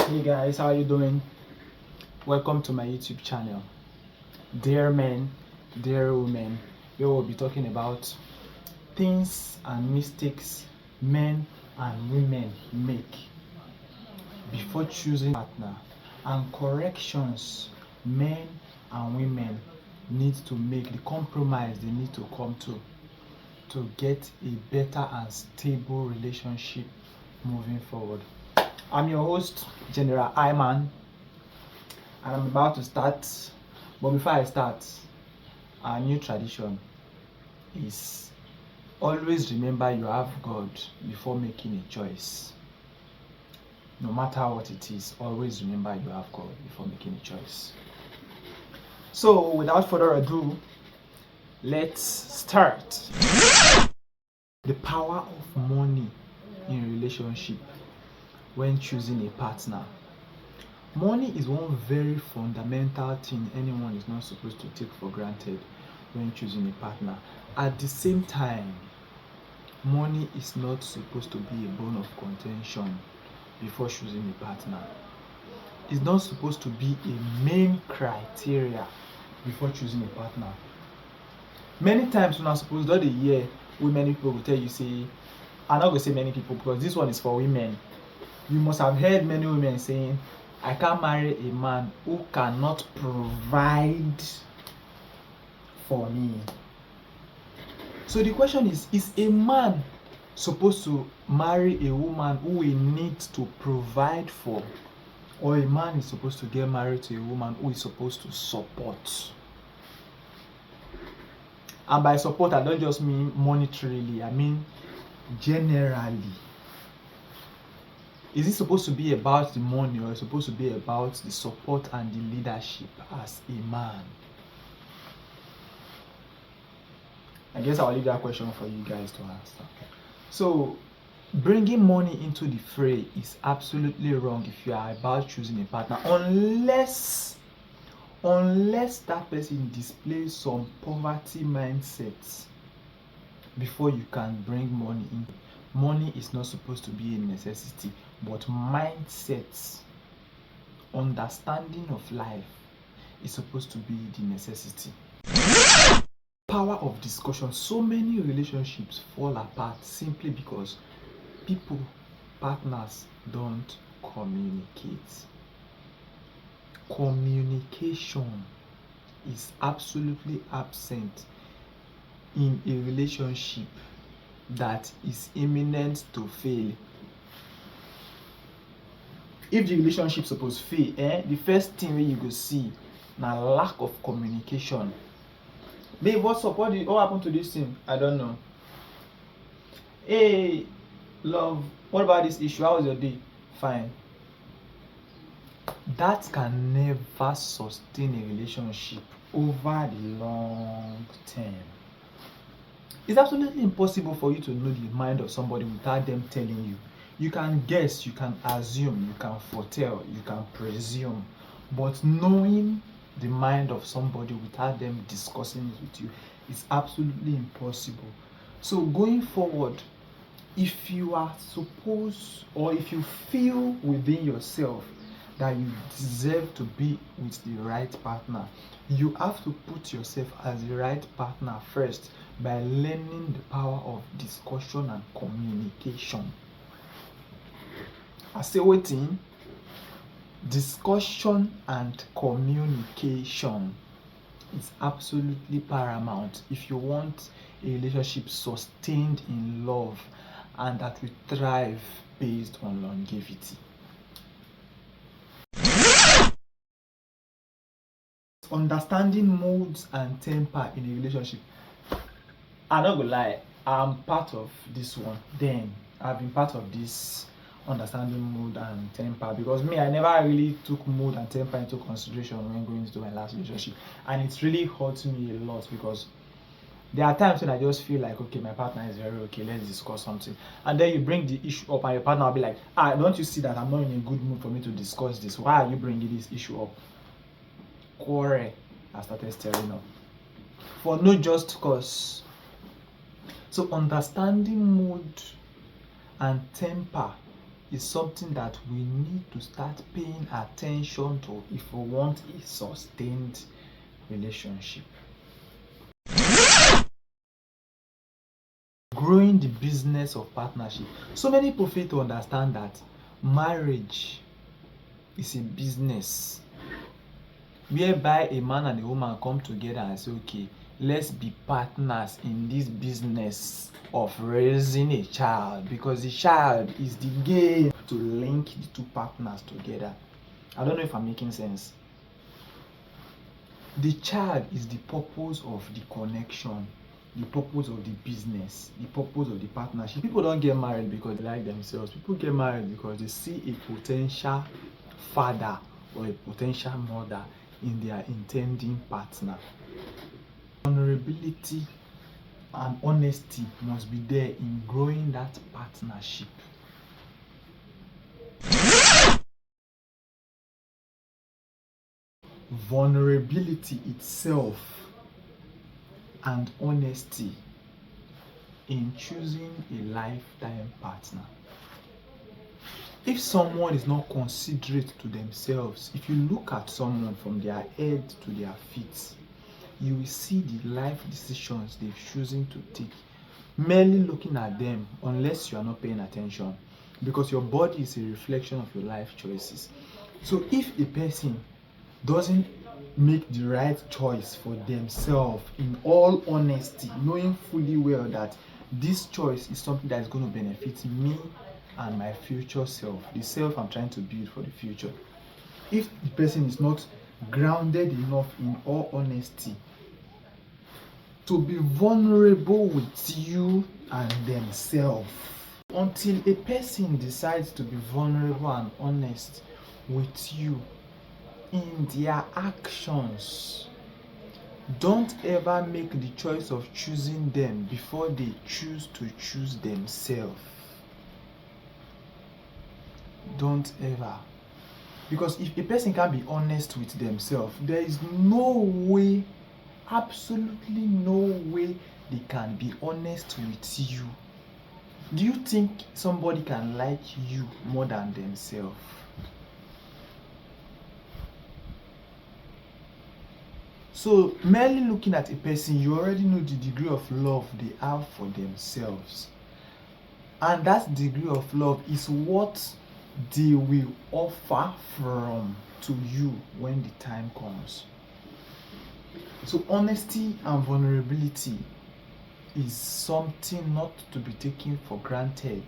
Hey guys, how are you doing? Welcome to my YouTube channel. Dear men, dear women, we will be talking about things and mistakes men and women make before choosing a partner, and corrections men and women need to make, the compromise they need to come to get a better and stable relationship moving forward. I'm your host, General Iman, and I'm about to start. But before I start, our new tradition is always remember you have God before making a choice. No matter what it is, always remember you have God before making a choice. So, without further ado, let's start. The power of money in a relationship when choosing a partner. Money is one very fundamental thing anyone is not supposed to take for granted when choosing a partner. At the same time, money is not supposed to be a bone of contention before choosing a partner. It's not supposed to be a main criteria before choosing a partner. Many times when I suppose that a year, many people will tell you, say, I'm not going to say many people because this one is for women. You must have heard many women saying, I can't marry a man who cannot provide for me. So the question is a man supposed to marry a woman who he needs to provide for, or a man is supposed to get married to a woman who is supposed to support? And by support, I don't just mean monetarily, I mean generally. Is it supposed to be about the money, or is it supposed to be about the support and the leadership as a man? I guess I'll leave that question for you guys to answer. So, bringing money into the fray is absolutely wrong if you are about choosing a partner, unless that person displays some poverty mindsets before you can bring money in. Money is not supposed to be a necessity, but mindsets, understanding of life is supposed to be the necessity. Power of discussion. So many relationships fall apart simply because partners don't communicate. Communication is absolutely absent in a relationship that is imminent to fail. If the relationship suppose fail, the first thing you go see na lack of communication. Babe, what's up? What happened to this thing? I don't know. Hey, love, what about this issue? How was your day? Fine. That can never sustain a relationship over the long term. It's absolutely impossible for you to know the mind of somebody without them telling you. You can guess, you can assume, you can foretell, you can presume, but knowing the mind of somebody without them discussing it with you is absolutely impossible. So going forward, if you are supposed, or if you feel within yourself that you deserve to be with the right partner, you have to put yourself as the right partner first by learning the power of discussion and communication. I say waiting, discussion and communication is absolutely paramount if you want a relationship sustained in love and that will thrive based on longevity. Understanding moods and temper in a relationship. I'm not gonna lie, I'm part of this one. Then I've been part of this understanding mood and temper, because I never really took mood and temper into consideration when going into my last relationship, and it really hurts me a lot because there are times when I just feel like, okay, my partner is very okay, let's discuss something, and then you bring the issue up and your partner will be like, don't you see that I'm not in a good mood for me to discuss this? Why are you bringing this issue up? Quarrel has started stirring up for no just cause. So understanding mood and temper is something that we need to start paying attention to if we want a sustained relationship. Growing the business of partnership. So many people fail to understand that marriage is a business whereby a man and a woman come together and say, okay, let's be partners in this business of raising a child, because the child is the game to link the two partners together. I don't know if I'm making sense. The child is the purpose of the connection, the purpose of the business, the purpose of the partnership. People don't get married because they like themselves. People get married because they see a potential father or a potential mother in their intending partner. Vulnerability and honesty must be there in growing that partnership. Vulnerability itself and honesty in choosing a lifetime partner. If someone is not considerate to themselves, if you look at someone from their head to their feet, you will see the life decisions they've chosen to take merely looking at them, unless you are not paying attention, because your body is a reflection of your life choices. So if a person doesn't make the right choice for themselves in all honesty, knowing fully well that this choice is something that is going to benefit me and my future self, the self I'm trying to build for the future, if the person is not grounded enough in all honesty to be vulnerable with you and themselves, until a person decides to be vulnerable and honest with you in their actions, don't ever make the choice of choosing them before they choose to choose themselves. Don't ever. Because if a person can't be honest with themselves, there is no way, absolutely no way they can be honest with you. Do you think somebody can like you more than themselves? So merely looking at a person, you already know the degree of love they have for themselves. And that degree of love is what they will offer from to you when the time comes. So honesty and vulnerability is something not to be taken for granted.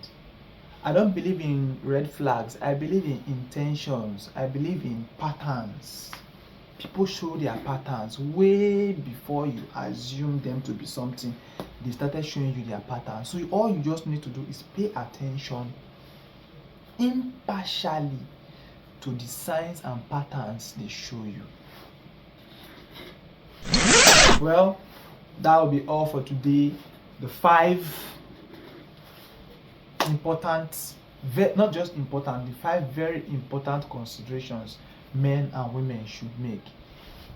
I don't believe in red flags. I believe in intentions. I believe in patterns. People show their patterns way before you assume them to be something. They started showing you their patterns. So all you just need to do is pay attention impartially to the signs and patterns they show you. Well, that will be all for today. The 5 important, not just important, the 5 very important considerations men and women should make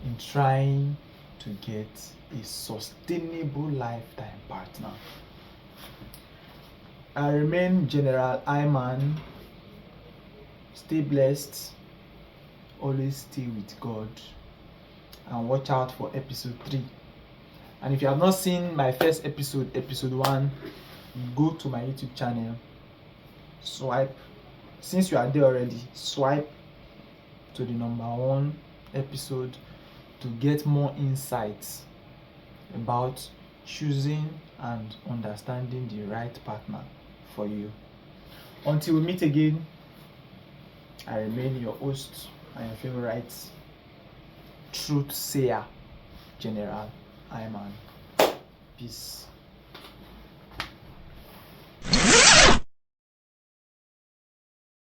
in trying to get a sustainable lifetime partner. I remain General Iman. Stay blessed, always stay with God, and watch out for episode 3. And if you have not seen my first episode, episode 1, go to my YouTube channel, swipe, since you are there already, swipe to the number 1 episode to get more insights about choosing and understanding the right partner for you. Until we meet again, I remain your host and your favorite truth sayer, General Iman. Peace.